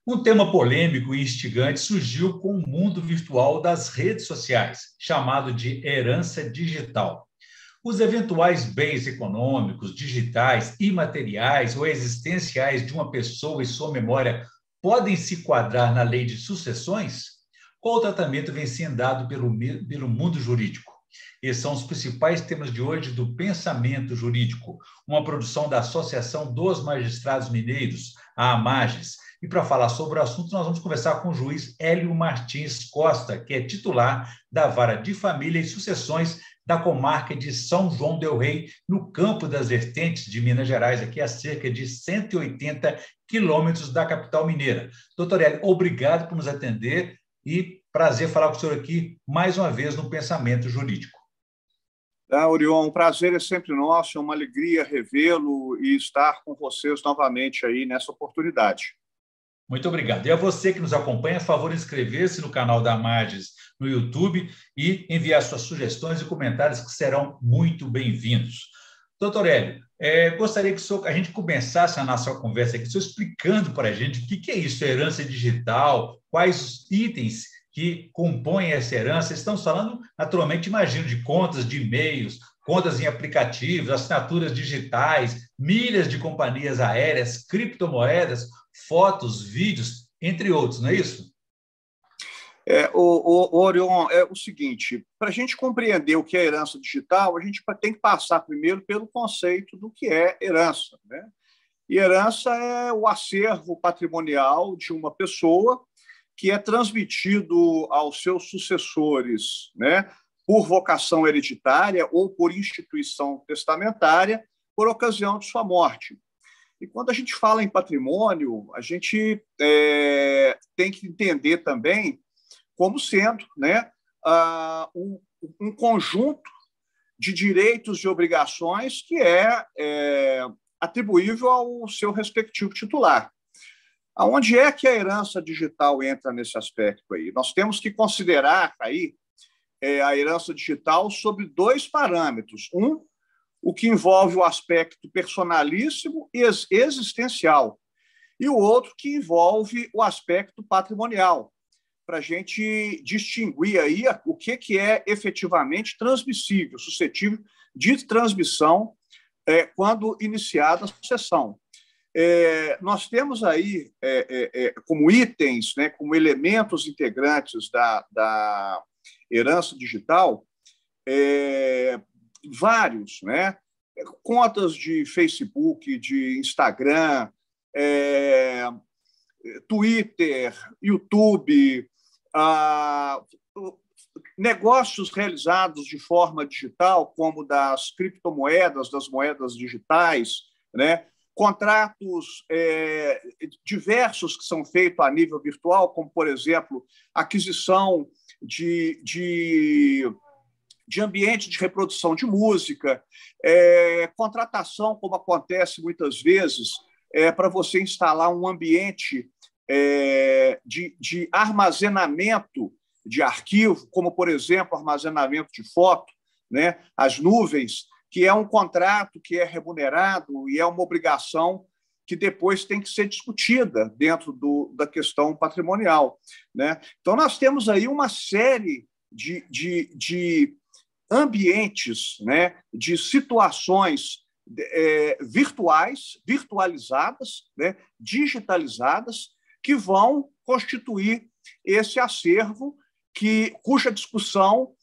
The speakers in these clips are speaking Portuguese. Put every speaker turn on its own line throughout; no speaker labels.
Um tema polêmico e instigante surgiu com o mundo virtual das redes sociais, chamado de herança digital. Os eventuais bens econômicos, digitais, imateriais ou existenciais de uma pessoa e sua memória podem se enquadrar na lei de sucessões? Qual o tratamento vem sendo dado pelo mundo jurídico? Esses são os principais temas de hoje do Pensamento Jurídico, uma produção da Associação dos Magistrados Mineiros, a AMAGES. E para falar sobre o assunto, nós vamos conversar com o juiz Hélio Martins Costa, que é titular da Vara de Família e Sucessões da comarca de São João del Rei, no Campo das Vertentes de Minas Gerais, aqui a cerca de 180 quilômetros da capital mineira. Doutor Hélio, obrigado por nos atender e prazer falar com o senhor aqui mais uma vez no Pensamento Jurídico.
Orion, um prazer é sempre nosso, é uma alegria revê-lo e estar com vocês novamente aí nessa oportunidade.
Muito obrigado. E a você que nos acompanha, por favor, inscrever-se no canal da AMAGES no YouTube e enviar suas sugestões e comentários que serão muito bem-vindos. Doutor Hélio, gostaria que a gente começasse a nossa conversa aqui, o senhor explicando para a gente o que é isso, herança digital, quais os itens que compõem essa herança. Estamos falando, naturalmente, imagino, de contas de e-mails, contas em aplicativos, assinaturas digitais, milhas de companhias aéreas, criptomoedas, fotos, vídeos, entre outros, não é isso?
Orion, é o seguinte, para a gente compreender o que é herança digital, a gente tem que passar primeiro pelo conceito do que é herança, né? E herança é o acervo patrimonial de uma pessoa que é transmitido aos seus sucessores, né, por vocação hereditária ou por instituição testamentária, por ocasião de sua morte. E quando a gente fala em patrimônio, a gente tem que entender também como sendo, né, um conjunto de direitos e obrigações que é atribuível ao seu respectivo titular. Aonde é que a herança digital entra nesse aspecto aí? Nós temos que considerar aí a herança digital sobre dois parâmetros. O que envolve o aspecto personalíssimo e existencial, e o outro que envolve o aspecto patrimonial, para a gente distinguir aí o que é efetivamente transmissível, suscetível de transmissão quando iniciada a sucessão. Nós temos aí como itens, né, como elementos integrantes da herança digital, vários, né? Contas de Facebook, de Instagram, Twitter, YouTube, negócios realizados de forma digital, como das criptomoedas, das moedas digitais, né? Contratos diversos que são feitos a nível virtual, como, por exemplo, aquisição de ambiente de reprodução de música, contratação, como acontece muitas vezes, para você instalar um ambiente de armazenamento de arquivo, como, por exemplo, armazenamento de foto, né? As nuvens, que é um contrato que é remunerado e é uma obrigação que depois tem que ser discutida dentro da questão patrimonial, né? Então, nós temos aí uma série de ambientes, né, de situações virtualizadas, né, digitalizadas, que vão constituir esse acervo cuja discussão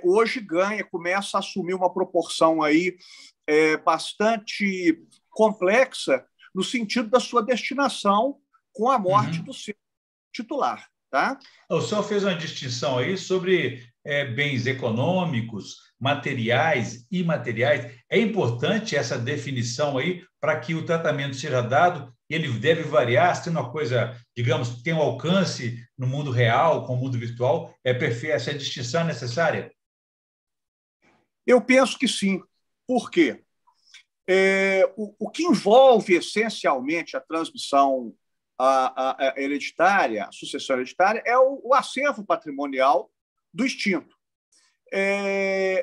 hoje começa a assumir uma proporção aí bastante complexa no sentido da sua destinação com a morte do seu titular. Tá?
O senhor fez uma distinção aí sobre bens econômicos, materiais, imateriais. É importante essa definição aí para que o tratamento seja dado. Ele deve variar, se tem uma coisa, digamos, que tem um alcance no mundo real, com o mundo virtual. É perfeita essa distinção necessária?
Eu penso que sim. Por quê? O que envolve essencialmente a transmissão hereditária, a sucessão hereditária, é o acervo patrimonial do extinto.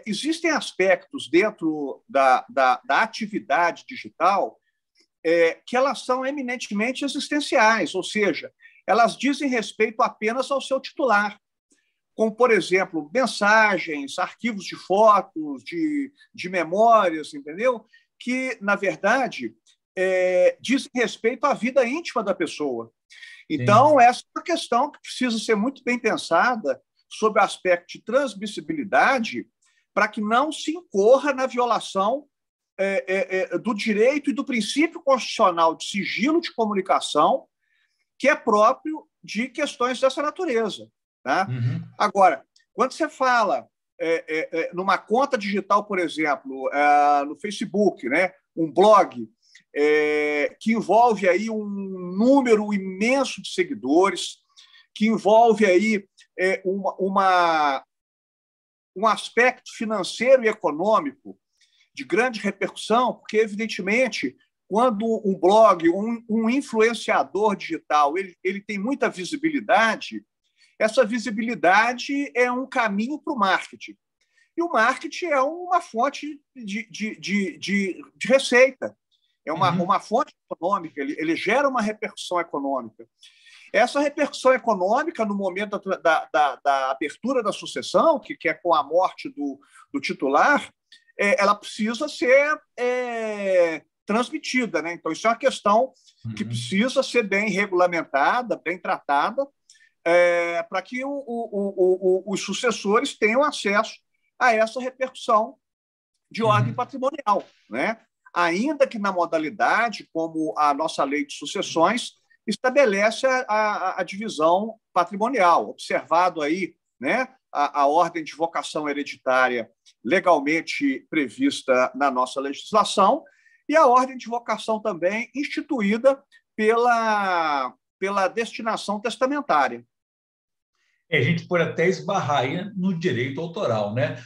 Existem aspectos dentro da atividade digital que elas são eminentemente existenciais, ou seja, elas dizem respeito apenas ao seu titular, como, por exemplo, mensagens, arquivos de fotos, de memórias, entendeu? Que, na verdade, dizem respeito à vida íntima da pessoa. Então, sim, essa é uma questão que precisa ser muito bem pensada sobre o aspecto de transmissibilidade para que não se incorra na violação do direito e do princípio constitucional de sigilo de comunicação, que é próprio de questões dessa natureza. Tá?
Uhum.
Agora, quando você fala numa conta digital, por exemplo, no Facebook, né, um blog, que envolve aí um número imenso de seguidores, que envolve aí um aspecto financeiro e econômico de grande repercussão, porque, evidentemente, quando um blog, um influenciador digital, ele tem muita visibilidade, essa visibilidade é um caminho para o marketing. E o marketing é uma fonte de receita, é uma fonte econômica, ele gera uma repercussão econômica. Essa repercussão econômica, no momento da abertura da sucessão, que é com a morte do titular, ela precisa ser transmitida. Né? Então, isso é uma questão que precisa ser bem regulamentada, bem tratada, para que os sucessores tenham acesso a essa repercussão de ordem patrimonial, né? Ainda que na modalidade, como a nossa lei de sucessões estabelece a divisão patrimonial, observado aí, né, a ordem de vocação hereditária legalmente prevista na nossa legislação e a ordem de vocação também instituída pela destinação testamentária.
A gente pode até esbarrar aí no direito autoral, né?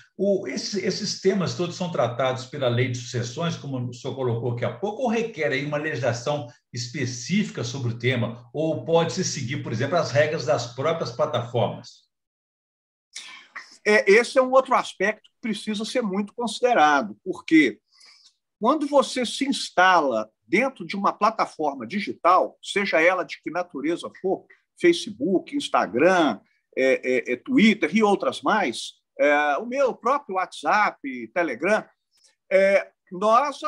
Esses temas todos são tratados pela lei de sucessões, como o senhor colocou aqui há pouco, ou requer aí uma legislação específica sobre o tema, ou pode-se seguir, por exemplo, as regras das próprias plataformas?
Esse é um outro aspecto que precisa ser muito considerado, porque quando você se instala dentro de uma plataforma digital, seja ela de que natureza for, Facebook, Instagram, Twitter e outras mais, o meu próprio WhatsApp, Telegram, nós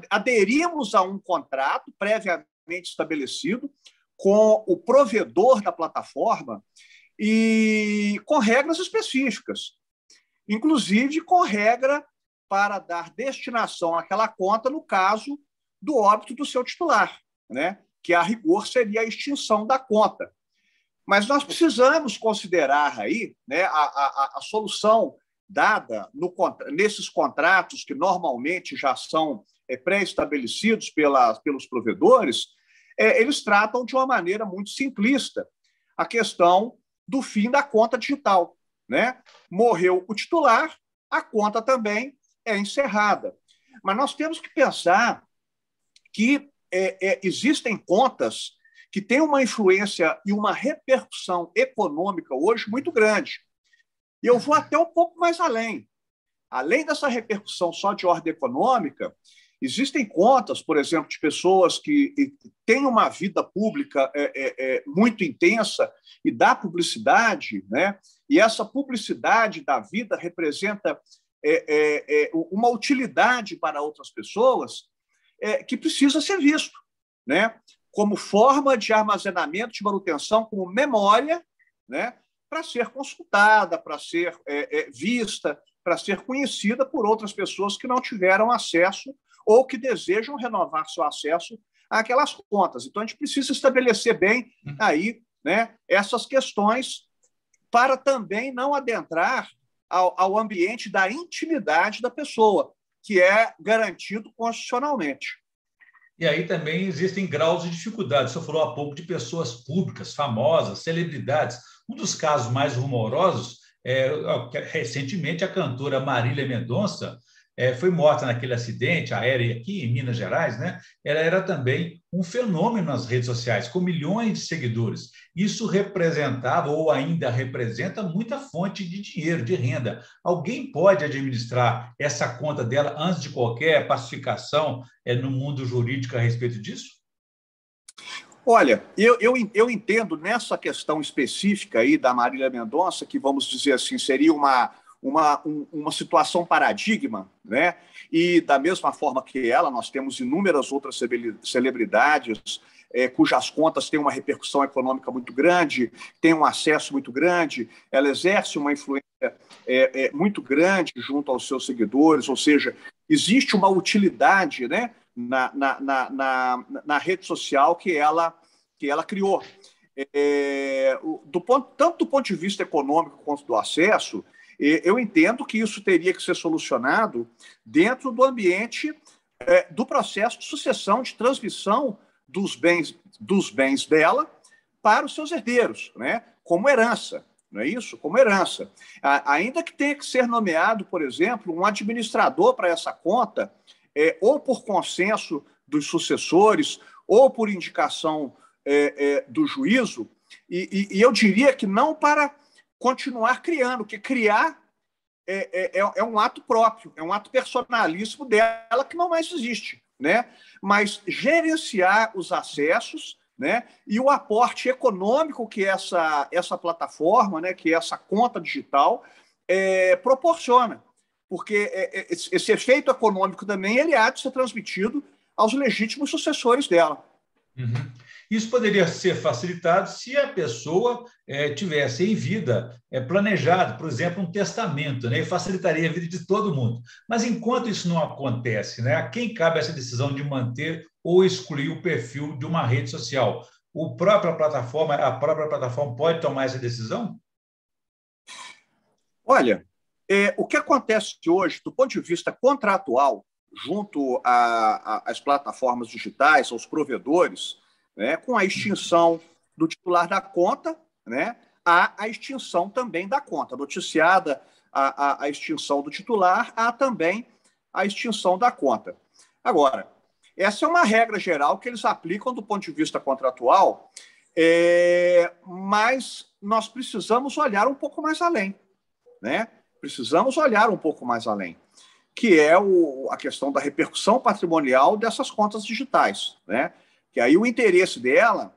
aderimos a um contrato previamente estabelecido com o provedor da plataforma e com regras específicas, inclusive com regra para dar destinação àquela conta no caso do óbito do seu titular, né? Que a rigor seria a extinção da conta. Mas nós precisamos considerar aí, né, a solução dada nesses contratos que normalmente já são pré-estabelecidos pelos provedores, eles tratam de uma maneira muito simplista a questão do fim da conta digital. Né? Morreu o titular, a conta também é encerrada. Mas nós temos que pensar que existem contas que têm uma influência e uma repercussão econômica hoje muito grande. E eu vou até um pouco mais além. Além dessa repercussão só de ordem econômica, existem contas, por exemplo, de pessoas que têm uma vida pública muito intensa e dá publicidade, né? E essa publicidade da vida representa uma utilidade para outras pessoas que precisa ser visto, né? Como forma de armazenamento, de manutenção, como memória, né? Para ser consultada, para ser vista, para ser conhecida por outras pessoas que não tiveram acesso ou que desejam renovar seu acesso àquelas contas. Então, a gente precisa estabelecer bem aí, né, essas questões para também não adentrar ao ambiente da intimidade da pessoa, que é garantido constitucionalmente.
E aí também existem graus de dificuldade. O senhor falou há pouco de pessoas públicas, famosas, celebridades. Um dos casos mais rumorosos recentemente, a cantora Marília Mendonça foi morta naquele acidente aéreo aqui em Minas Gerais, né? Ela era também um fenômeno nas redes sociais, com milhões de seguidores. Isso representava, ou ainda representa, muita fonte de dinheiro, de renda. Alguém pode administrar essa conta dela antes de qualquer pacificação no mundo jurídico a respeito disso?
Olha, eu entendo nessa questão específica aí da Marília Mendonça, que vamos dizer assim, seria uma situação paradigma, né? E da mesma forma que ela, nós temos inúmeras outras celebridades cujas contas têm uma repercussão econômica muito grande, têm um acesso muito grande, ela exerce uma influência muito grande junto aos seus seguidores, ou seja, existe uma utilidade, né, na rede social que ela criou. Tanto do ponto de vista econômico quanto do acesso, eu entendo que isso teria que ser solucionado dentro do ambiente do processo de sucessão, de transmissão dos bens dela para os seus herdeiros, né? Como herança, não é isso? Como herança. Ainda que tenha que ser nomeado, por exemplo, um administrador para essa conta, ou por consenso dos sucessores, ou por indicação do juízo, e eu diria que não para continuar criando, que criar é um ato próprio, é um ato personalíssimo dela que não mais existe, né? Mas gerenciar os acessos, né, e o aporte econômico que essa plataforma, né, que essa conta digital proporciona, porque esse efeito econômico também ele há de ser transmitido aos legítimos sucessores dela.
Uhum. Isso poderia ser facilitado se a pessoa tivesse em vida planejado, por exemplo, um testamento, né? E facilitaria a vida de todo mundo. Mas enquanto isso não acontece, né, a quem cabe essa decisão de manter ou excluir o perfil de uma rede social? A própria plataforma pode tomar essa decisão?
Olha, o que acontece hoje, do ponto de vista contratual, junto às plataformas digitais, aos provedores, né, com a extinção do titular da conta, né, há a extinção também da conta. Noticiada a extinção do titular, há também a extinção da conta. Agora, essa é uma regra geral que eles aplicam do ponto de vista contratual, mas nós precisamos olhar um pouco mais além, né? Precisamos olhar um pouco mais além, que é a questão da repercussão patrimonial dessas contas digitais, né? Que aí o interesse dela,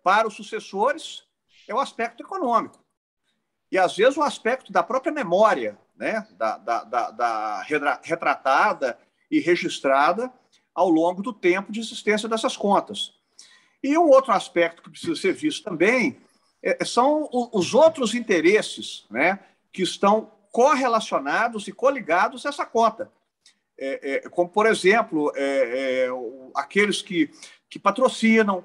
para os sucessores, é o aspecto econômico. E, às vezes, o aspecto da própria memória, né? da retratada e registrada ao longo do tempo de existência dessas contas. E um outro aspecto que precisa ser visto também são os outros interesses, né? Que estão correlacionados e coligados a essa conta. Como, por exemplo, aqueles que patrocinam,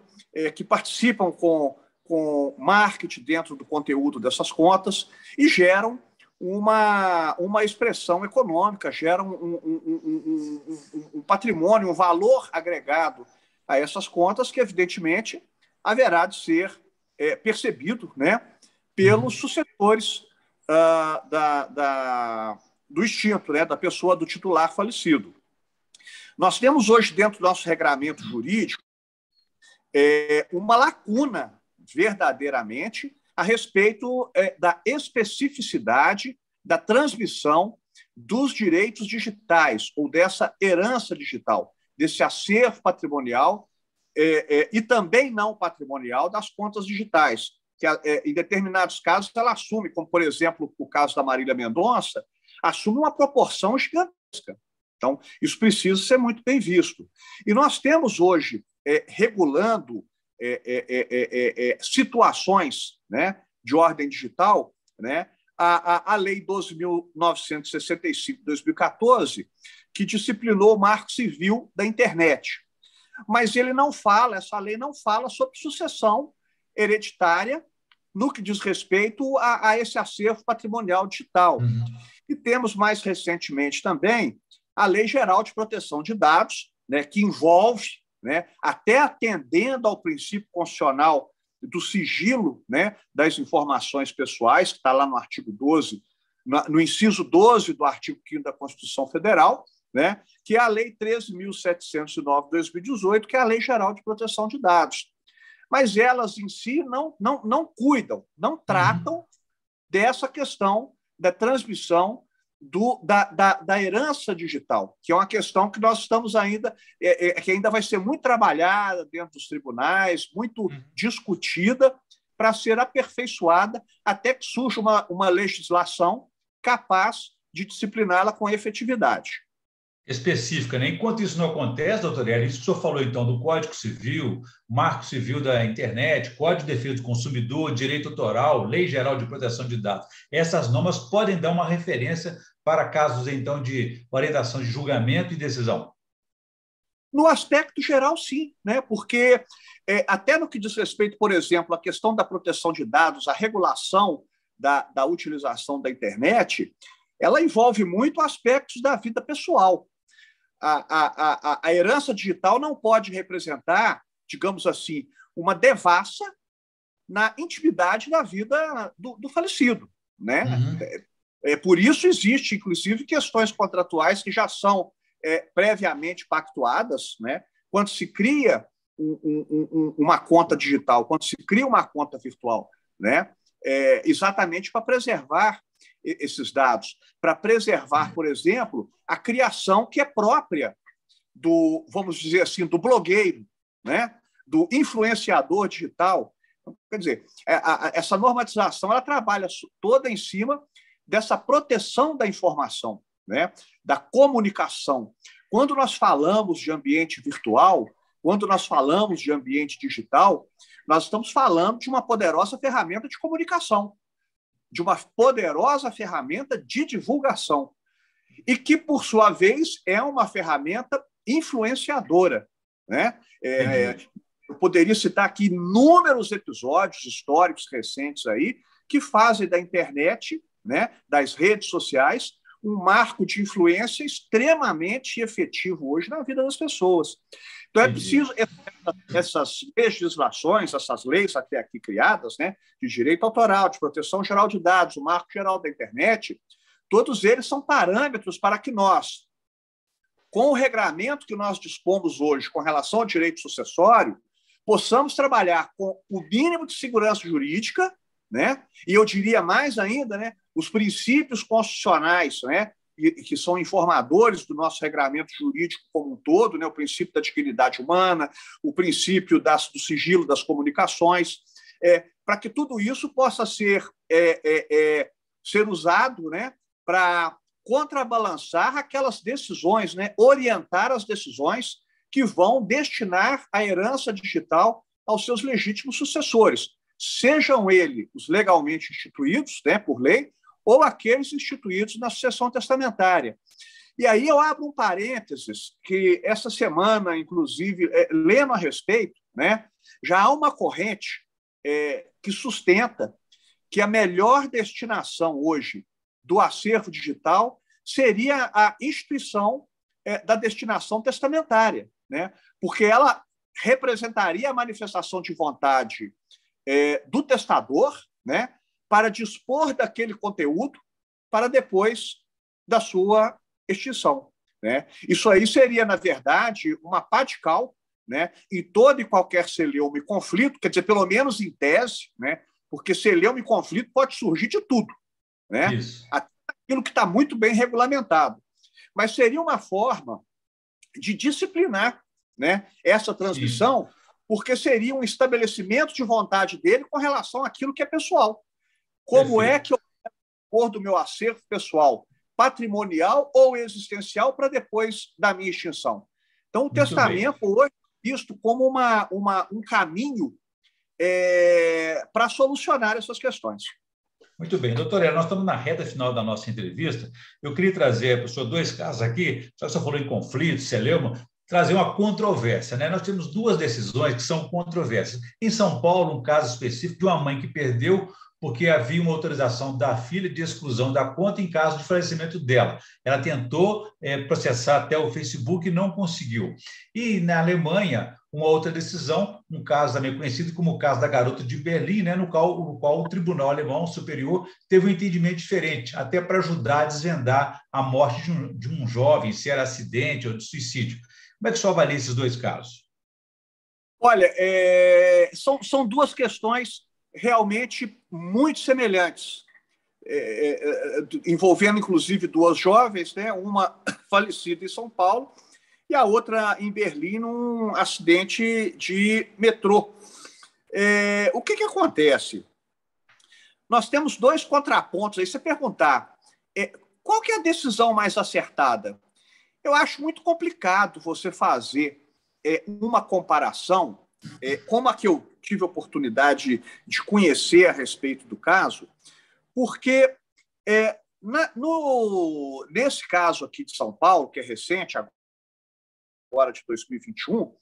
que participam com marketing dentro do conteúdo dessas contas e geram uma expressão econômica, geram um patrimônio, um valor agregado a essas contas que, evidentemente, haverá de ser percebido, né, pelos sucessores do extinto, né, da pessoa, do titular falecido. Nós temos hoje, dentro do nosso regramento jurídico, uma lacuna, verdadeiramente, a respeito da especificidade da transmissão dos direitos digitais, ou dessa herança digital, desse acervo patrimonial e também não patrimonial das contas digitais, que em determinados casos ela assume, como, por exemplo, o caso da Marília Mendonça, assume uma proporção gigantesca. Então, isso precisa ser muito bem visto. E nós temos hoje, regulando situações, né, de ordem digital, né, a Lei 12.965 de 2014, que disciplinou o Marco Civil da Internet. Mas essa lei não fala sobre sucessão hereditária no que diz respeito a esse acervo patrimonial digital.
Uhum.
E temos, mais recentemente também, a Lei Geral de Proteção de Dados, né, que envolve, né, até atendendo ao princípio constitucional do sigilo, né, das informações pessoais, que está lá no artigo 12, no inciso 12 do artigo 5º da Constituição Federal, né, que é a Lei 13.709 de 2018, que é a Lei Geral de Proteção de Dados. Mas elas em si não cuidam, não tratam dessa questão da transmissão da herança digital, que é uma questão que nós estamos ainda, que ainda vai ser muito trabalhada dentro dos tribunais, muito discutida, para ser aperfeiçoada até que surja uma legislação capaz de discipliná-la com efetividade.
Específica, né? Enquanto isso não acontece, doutor Hélio, isso que o senhor falou, então, do Código Civil, Marco Civil da Internet, Código de Defesa do Consumidor, Direito Autoral, Lei Geral de Proteção de Dados, essas normas podem dar uma referência para casos, então, de orientação de julgamento e decisão?
No aspecto geral, sim, né? Porque até no que diz respeito, por exemplo, à questão da proteção de dados, a regulação da utilização da internet, ela envolve muito aspectos da vida pessoal. A herança digital não pode representar, digamos assim, uma devassa na intimidade da vida do falecido, né? Por isso existe, inclusive, questões contratuais que já são previamente pactuadas, né? Quando se cria uma conta digital, quando se cria uma conta virtual, né? Exatamente para preservar esses dados, para preservar, por exemplo, a criação que é própria do, vamos dizer assim, do blogueiro, né? Do influenciador digital. Quer dizer, essa normatização ela trabalha toda em cima dessa proteção da informação, né? Da comunicação. Quando nós falamos de ambiente virtual, quando nós falamos de ambiente digital, nós estamos falando de uma poderosa ferramenta de comunicação, de uma poderosa ferramenta de divulgação, e que, por sua vez, é uma ferramenta influenciadora, né? Eu poderia citar aqui inúmeros episódios históricos recentes aí que fazem da internet, né, das redes sociais, um marco de influência extremamente efetivo hoje na vida das pessoas. Então, é preciso essas legislações, essas leis até aqui criadas, né, de direito autoral, de proteção geral de dados, o marco geral da internet, todos eles são parâmetros para que nós, com o regramento que nós dispomos hoje com relação ao direito sucessório, possamos trabalhar com o mínimo de segurança jurídica, né, e eu diria mais ainda, né, os princípios constitucionais, né, que são informadores do nosso regramento jurídico como um todo, né, o princípio da dignidade humana, o princípio do sigilo das comunicações, para que tudo isso possa ser usado, né, para contrabalançar aquelas decisões, né, orientar as decisões que vão destinar a herança digital aos seus legítimos sucessores, sejam eles os legalmente instituídos, né, por lei, ou aqueles instituídos na sucessão testamentária. E aí eu abro um parênteses, que essa semana, inclusive, lendo a respeito, né, já há uma corrente que sustenta que a melhor destinação hoje do acervo digital seria a instituição da destinação testamentária, né, porque ela representaria a manifestação de vontade do testador, né, para dispor daquele conteúdo para depois da sua extinção, né? Isso aí seria, na verdade, uma pá de cal, né, em todo e qualquer celeuma e conflito, quer dizer, pelo menos em tese, né, porque celeuma e conflito pode surgir de tudo, né? Até aquilo que está muito bem regulamentado. Mas seria uma forma de disciplinar, né, essa transmissão, porque seria um estabelecimento de vontade dele com relação àquilo que é pessoal. Como é que eu pôr do meu acervo pessoal, patrimonial ou existencial para depois da minha extinção? Então, o testamento hoje é visto como um caminho para solucionar essas questões.
Muito bem. Doutor Hélio, nós estamos na reta final da nossa entrevista. Eu queria trazer para o senhor dois casos aqui, já que o senhor falou em conflito, celeuma, trazer uma controvérsia, né? Nós temos duas decisões que são controversas. Em São Paulo, um caso específico de uma mãe que perdeu porque havia uma autorização da filha de exclusão da conta em caso de falecimento dela. Ela tentou processar até o Facebook e não conseguiu. E na Alemanha, uma outra decisão, um caso também conhecido como o caso da garota de Berlim, né, no qual o Tribunal Alemão Superior teve um entendimento diferente, até para ajudar a desvendar a morte de um jovem, se era acidente ou de suicídio. Como é que o senhor avalia esses dois casos?
Olha, são duas questões realmente muito semelhantes, envolvendo, inclusive, duas jovens, né? Uma falecida em São Paulo e a outra em Berlim, num acidente de metrô. O que acontece? Nós temos dois contrapontos. Aí você perguntar, qual que é a decisão mais acertada? Eu acho muito complicado você fazer uma comparação, como a que eu tive a oportunidade de conhecer a respeito do caso, porque nesse caso aqui de São Paulo, que é recente, agora de 2021,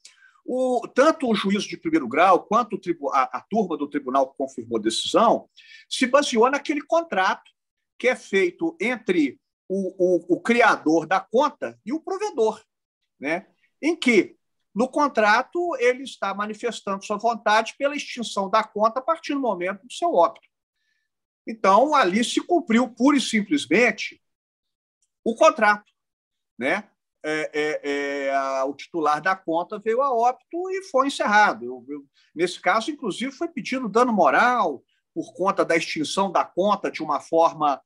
tanto o juízo de primeiro grau quanto a turma do tribunal que confirmou a decisão se baseou naquele contrato que é feito entre o criador da conta e o provedor, né? Em que, no contrato, ele está manifestando sua vontade pela extinção da conta a partir do momento do seu óbito. Então, ali se cumpriu pura e simplesmente o contrato, né? O titular da conta veio a óbito e foi encerrado. Nesse caso, inclusive, foi pedido dano moral por conta da extinção da conta de uma forma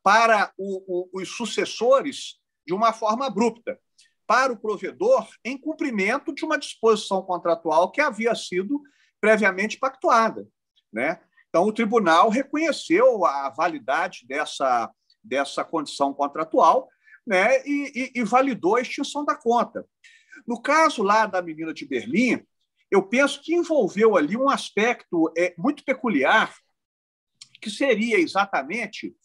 para os sucessores de uma forma abrupta, para o provedor em cumprimento de uma disposição contratual que havia sido previamente pactuada, né? Então, o tribunal reconheceu a validade dessa condição contratual, né, e validou a extinção da conta. No caso lá da menina de Berlim, eu penso que envolveu ali um aspecto muito peculiar, que seria exatamente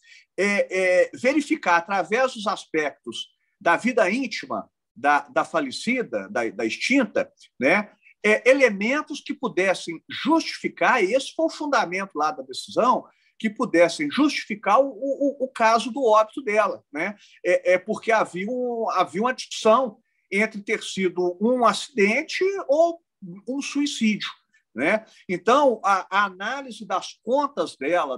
verificar, através dos aspectos da vida íntima da falecida, da extinta, né, elementos que pudessem justificar, e esse foi o fundamento lá da decisão, que pudessem justificar o caso do óbito dela, né? Porque havia uma distinção entre ter sido um acidente ou um suicídio, né? Então, a análise das contas dela,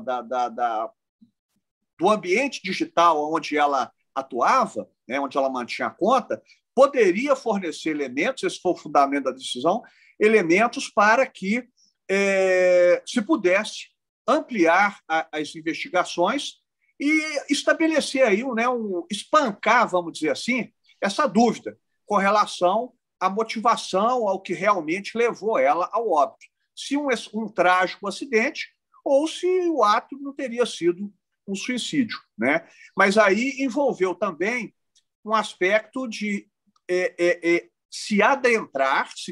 do ambiente digital onde ela atuava, né, onde ela mantinha a conta, poderia fornecer elementos, esse foi o fundamento da decisão, elementos para que se pudesse ampliar as investigações e estabelecer aí, né, espancar, vamos dizer assim, essa dúvida com relação à motivação, ao que realmente levou ela ao óbito. Se um trágico acidente ou se o ato não teria sido um suicídio, né? Mas aí envolveu também um aspecto de se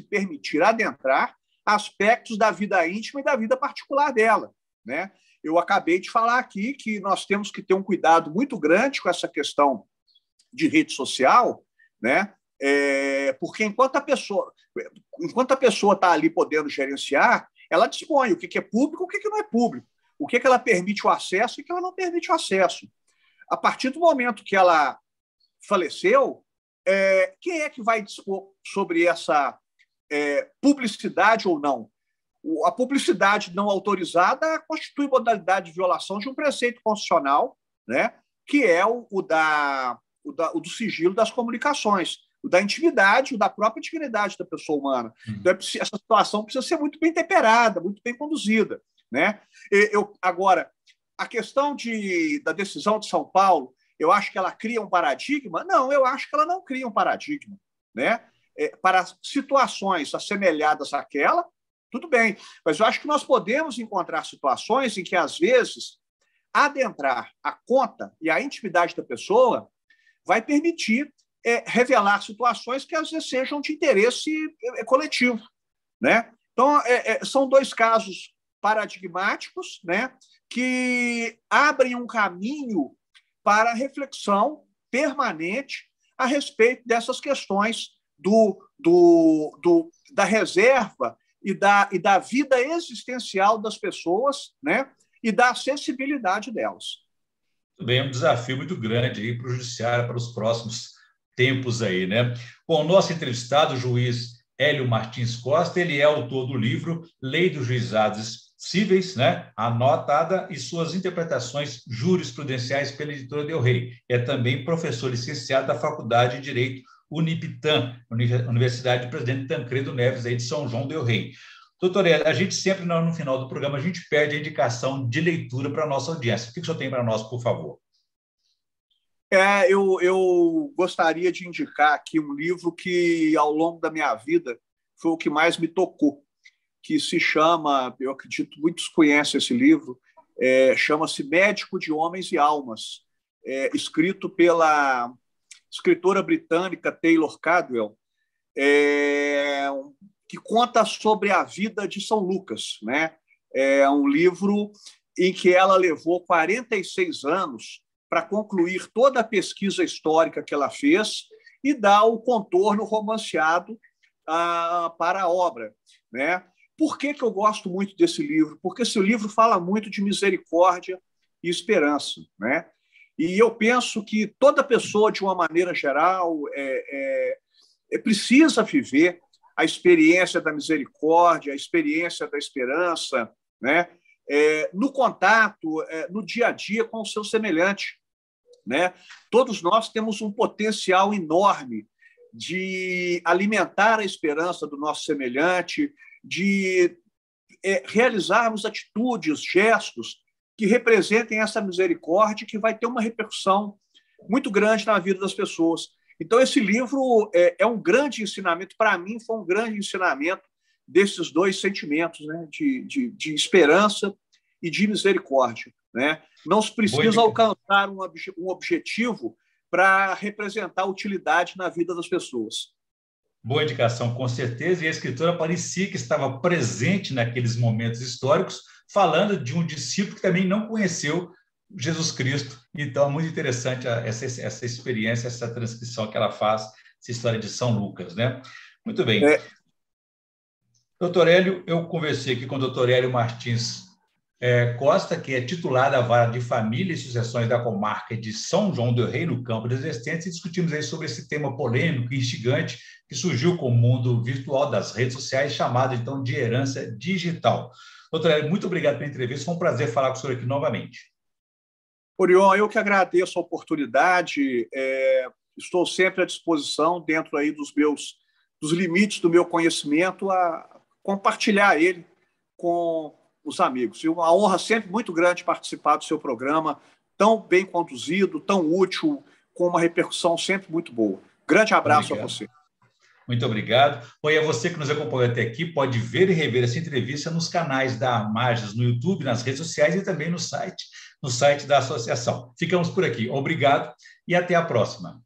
permitir adentrar aspectos da vida íntima e da vida particular dela, né? Eu acabei de falar aqui que nós temos que ter um cuidado muito grande com essa questão de rede social, né? Porque enquanto a pessoa está ali podendo gerenciar, ela dispõe o que é público, o que não é público, o que ela permite o acesso e o que ela não permite o acesso. A partir do momento que ela faleceu, quem é que vai dispor sobre essa publicidade ou não? A publicidade não autorizada constitui modalidade de violação de um preceito constitucional, né, que é o do sigilo das comunicações, o da intimidade, o da própria dignidade da pessoa humana. Então, essa situação precisa ser muito bem temperada, muito bem conduzida, né? Agora, a questão da decisão de São Paulo, eu acho que ela cria um paradigma? Não, eu acho que ela não cria um paradigma, né? Para situações assemelhadas àquela, tudo bem, mas eu acho que nós podemos encontrar situações em que, às vezes, adentrar a conta e a intimidade da pessoa vai permitir revelar situações que, às vezes, sejam de interesse coletivo, né? Então, são dois casos paradigmáticos, né, que abrem um caminho para reflexão permanente a respeito dessas questões da reserva e da vida existencial das pessoas, né, e da acessibilidade delas.
Muito bem, é um desafio muito grande aí para o judiciário, para os próximos tempos aí, né? Bom, o nosso entrevistado, o juiz Hélio Martins Costa, ele é autor do livro Lei dos Juizados Cíveis, né? Anotada e suas interpretações jurisprudenciais pela editora Del Rey. É também professor licenciado da Faculdade de Direito Unipitã, Universidade do Presidente Tancredo Neves, aí de São João del Rei. Doutor Hélio, a gente sempre, no final do programa, a gente pede a indicação de leitura para a nossa audiência. O que o senhor tem para nós, por favor?
Eu gostaria de indicar aqui um livro que, ao longo da minha vida, foi o que mais me tocou, que se chama, eu acredito muitos conhecem esse livro, chama-se Médico de Homens e Almas, escrito pela escritora britânica Taylor Cadwell, que conta sobre a vida de São Lucas, né? É um livro em que ela levou 46 anos para concluir toda a pesquisa histórica que ela fez e dar o contorno romanceado para a obra, né? Por que eu gosto muito desse livro? Porque esse livro fala muito de misericórdia e esperança, né? E eu penso que toda pessoa, de uma maneira geral, precisa viver a experiência da misericórdia, a experiência da esperança, né? No contato, no dia a dia com o seu semelhante, né? Todos nós temos um potencial enorme de alimentar a esperança do nosso semelhante, de realizarmos atitudes, gestos que representem essa misericórdia, que vai ter uma repercussão muito grande na vida das pessoas. Então, esse livro é um grande ensinamento, para mim, foi um grande ensinamento desses dois sentimentos, né? de esperança e de misericórdia, né? Não se precisa alcançar um objetivo para representar utilidade na vida das pessoas.
Boa indicação, com certeza, e a escritora parecia que estava presente naqueles momentos históricos, falando de um discípulo que também não conheceu Jesus Cristo. Então, é muito interessante essa experiência, essa transcrição que ela faz, essa história de São Lucas, né? Muito bem. Doutor Hélio, eu conversei aqui com o doutor Hélio Martins Costa, que é titular da Vara de Família e Sucessões da Comarca de São João del Rei, no Campo das Estentes, e discutimos aí sobre esse tema polêmico e instigante que surgiu com o mundo virtual das redes sociais, chamado, então, de herança digital. Doutor Hélio, muito obrigado pela entrevista, foi um prazer falar com o senhor aqui novamente.
Orion, eu que agradeço a oportunidade, estou sempre à disposição, dentro aí dos limites do meu conhecimento, a compartilhar ele com os amigos. E uma honra sempre muito grande participar do seu programa, tão bem conduzido, tão útil, com uma repercussão sempre muito boa. Grande abraço a você.
Muito obrigado. Bom, e a você que nos acompanhou até aqui, pode ver e rever essa entrevista nos canais da Marges, no YouTube, nas redes sociais e também no site da associação. Ficamos por aqui. Obrigado e até a próxima.